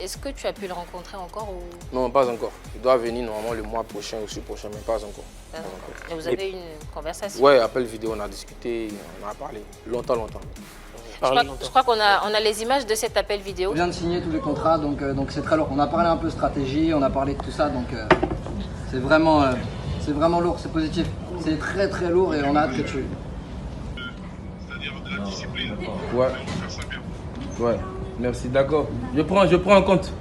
Est-ce que tu as pu le rencontrer encore ou... Non, pas encore. Il doit venir normalement le mois prochain ou le prochain, mais pas encore. Et vous avez une conversation? Ouais, appel vidéo, on a discuté, on a parlé. Longtemps. Je crois qu'on a les images de cet appel vidéo. On vient de signer tous les contrats, donc c'est très lourd. On a parlé un peu stratégie, on a parlé de tout ça, donc c'est vraiment lourd, c'est positif. C'est très lourd et on a hâte que tu... C'est-à-dire de la discipline. Ouais. Faire ça bien. Ouais, merci, d'accord. Je prends en compte.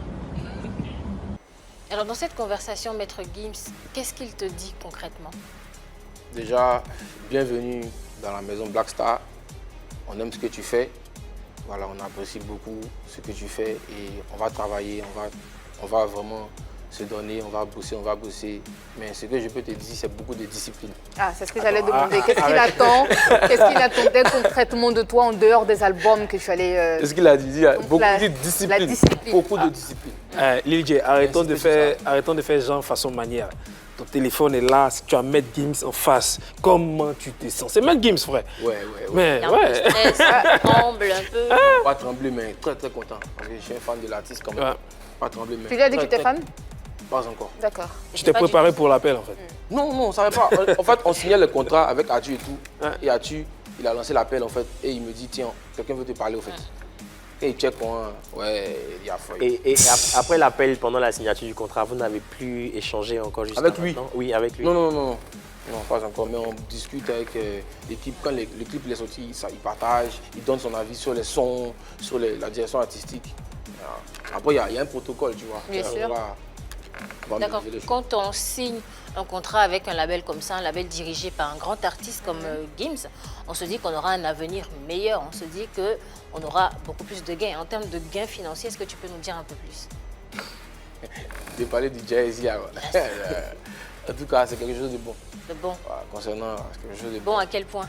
Alors dans cette conversation, Maître Gims, qu'est-ce qu'il te dit concrètement? Déjà, bienvenue dans la maison Black Star. On aime ce que tu fais. Voilà, on apprécie beaucoup ce que tu fais et on va travailler, on va vraiment se donner, on va bosser. Mais ce que je peux te dire, c'est beaucoup de discipline. Ah, c'est ce que j'allais demander. Qu'est-ce qu'il attendait concrètement de toi en dehors des albums que tu allais... Qu'est-ce qu'il a dit? Beaucoup de discipline. La discipline. Beaucoup de discipline. Lil J, arrêtons de faire genre façon manière. Ton téléphone est là, si tu as Maître Gims en face, comment tu te sens? C'est Maître Gims, frère. Ouais. Mais Il y a un peu de stress, tremble un peu. Pas trembler, mais très content. Parce que je suis un fan de l'artiste quand même. Ouais. Pas trembler, mais... Tu lui as dit que tu étais fan? Pas encore. D'accord. Tu t'es préparé pour l'appel, en fait. Non, on ne savait pas. En fait, on signait le contrat avec Atu et tout. Et Atu, il a lancé l'appel, en fait. Et il me dit, tiens, quelqu'un veut te parler, au fait. Et il check, ouais, il y a failli. Et après l'appel, pendant la signature du contrat, vous n'avez plus échangé encore jusqu'à Avec lui? maintenant? Oui, avec lui. Non, pas encore. Mais on discute avec l'équipe. Quand le clip est sorti, il partage, il donne son avis sur les sons, sur la direction artistique. Après, il y a un protocole, tu vois. Bien sûr. D'accord. Quand on signe un contrat avec un label comme ça, un label dirigé par un grand artiste comme Gims, on se dit qu'on aura un avenir meilleur. On se dit qu'on aura beaucoup plus de gains. En termes de gains financiers, est-ce que tu peux nous dire un peu plus? De parler du jazz, en tout cas, c'est quelque chose de bon. De bon. Voilà, concernant quelque chose de Bon à quel point?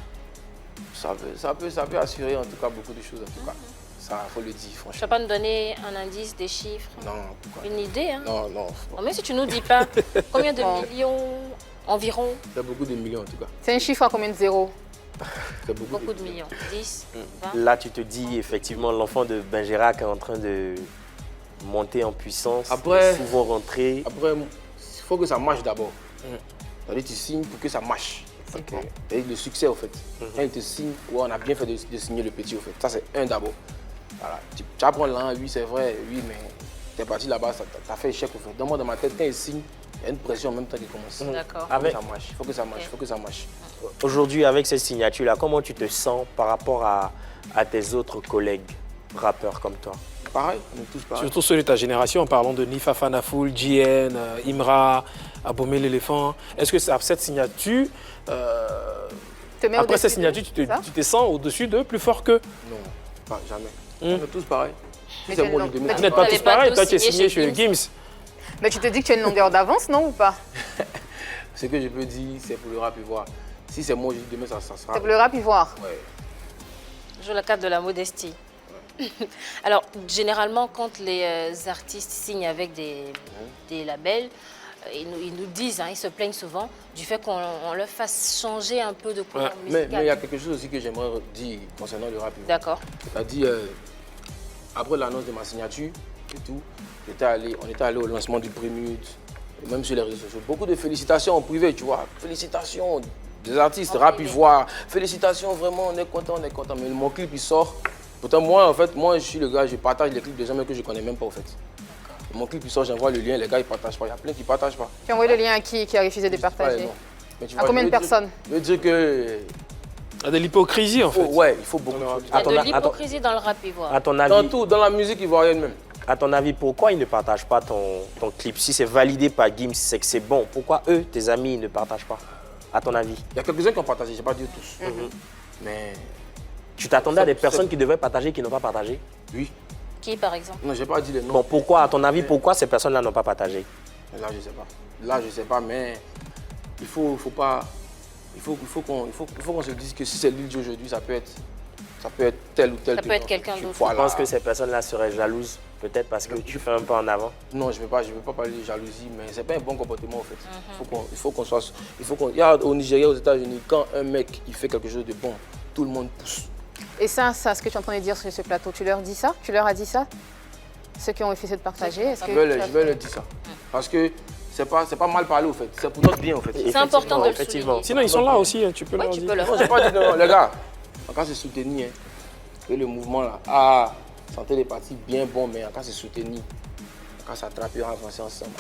Ça peut assurer en tout cas beaucoup de choses, en tout cas. Ça, faut le dire, Tu ne franchement. vas pas nous donner un indice, des chiffres? Non, pourquoi? Une idée, hein? Non. Oh, mais si tu ne nous dis pas, combien de millions environ? C'est beaucoup de millions, en tout cas. C'est un chiffre à combien de zéros? C'est Beaucoup de millions. 10, 20? Là, tu te dis, effectivement, l'enfant de Benjerac est en train de monter en puissance, Après- souvent rentrer. Après, il faut que ça marche d'abord. C'est-à-dire tu signes pour que ça marche. Et le succès, au fait. Quand il te signe, ouais, on a bien fait de signer le petit, au fait. Ça, c'est un d'abord. Voilà. Tu apprends l'an, oui, c'est vrai, oui, mais tu es parti là-bas, tu as fait échec, au fait. Dans moi, dans ma tête, quand il signe, il y a une pression en même temps qui commence. D'accord. Il faut que ça marche. Aujourd'hui, avec cette signature-là, comment tu te sens par rapport à tes autres collègues rappeurs comme toi? Pareil, on est tous pareils. Surtout ceux de ta génération, en parlant de Nifa Fanafoul, JN, Imra, Abomé l'éléphant. Est-ce que cette signature, après cette signature, tu te sens au-dessus d'eux, plus fort qu'eux? Non, pas jamais. On est tous pareils. Mais C'est tu moi, n'as- je mais Vous n'êtes pas n'avez tous pas pareils, tous toi tu es signé signé chez chez Gims. Mais tu te dis que tu as une longueur d'avance, non, ou pas? Ce que je peux dire, c'est pour le rap ivoire. Si c'est moi, je dis demain, ça sera. C'est pour le rap ivoire. Ouais. Joue la carte de la modestie. Alors, généralement, quand les artistes signent avec des labels, ils nous disent, ils se plaignent souvent du fait qu'on leur fasse changer un peu de couleur Mais musicale. il y a quelque chose aussi que j'aimerais dire concernant le rap ivoire. D'accord. C'est-à-dire, après l'annonce de ma signature et tout, on était allé au lancement du Prémute, même sur les réseaux sociaux. Beaucoup de félicitations en privé, tu vois. Félicitations des artistes, rap ivoire. Félicitations, vraiment, on est content. Mais mon clip, il sort. Pourtant, moi, je suis le gars, je partage les clips des gens même que je ne connais même pas, en fait. Mon clip, il sort, j'envoie le lien, les gars, ils ne partagent pas. Il y a plein qui ne partagent pas. Tu as envoyé le lien à qui a refusé de partager? Mais tu À vois, combien je de veux personnes? Je veux dire que... Il y a de l'hypocrisie, en fait. Ouais, il faut beaucoup de choses. Il y a de l'hypocrisie dans le rap ivoire. À ton Dans avis, tout, dans la musique ivoirienne même. à ton avis, pourquoi ils ne partagent pas ton clip? Si c'est validé par Gims, c'est que c'est bon. Pourquoi eux, tes amis, ne partagent pas? À ton avis? Il y a quelques-uns qui ont partagé, je ne vais pas dire tous. Mais Tu t'attendais à des personnes qui devaient partager, qui n'ont pas partagé? oui. Qui, par exemple? Non, je n'ai pas dit les noms. Bon, pourquoi, à ton avis, pourquoi ces personnes-là n'ont pas partagé? Là, je ne sais pas. Là, je ne sais pas, mais il faut qu'on se dise que si c'est l'île aujourd'hui, ça peut être tel ou tel. Ça peut être quelqu'un d'autre. Je Voilà. pense que ces personnes-là seraient jalouses, peut-être parce que tu fais un pas en avant. Non, je ne veux pas parler de jalousie, mais ce n'est pas un bon comportement en fait. Il y a au Nigeria, aux États-Unis, quand un mec il fait quelque chose de bon, tout le monde pousse. Et ça, ce que tu es en train de dire sur ce plateau, tu leur dis ça? Tu leur as dit ça? Ceux qui ont refusé de partager, est-ce que Je vais leur dire ça. Parce que c'est pas mal parlé, au fait. C'est pour notre bien, au fait. C'est important de le Effectivement. souligner. Sinon, ils sont là aussi, hein, tu peux Oui, leur tu dire. peux leur Non, j'ai pas dit non, les gars. En cas, c'est soutenu. Hein. Et le mouvement là, santé des parties bien bon, mais en cas, c'est soutenu. En cas, ça attrape et avancer ensemble.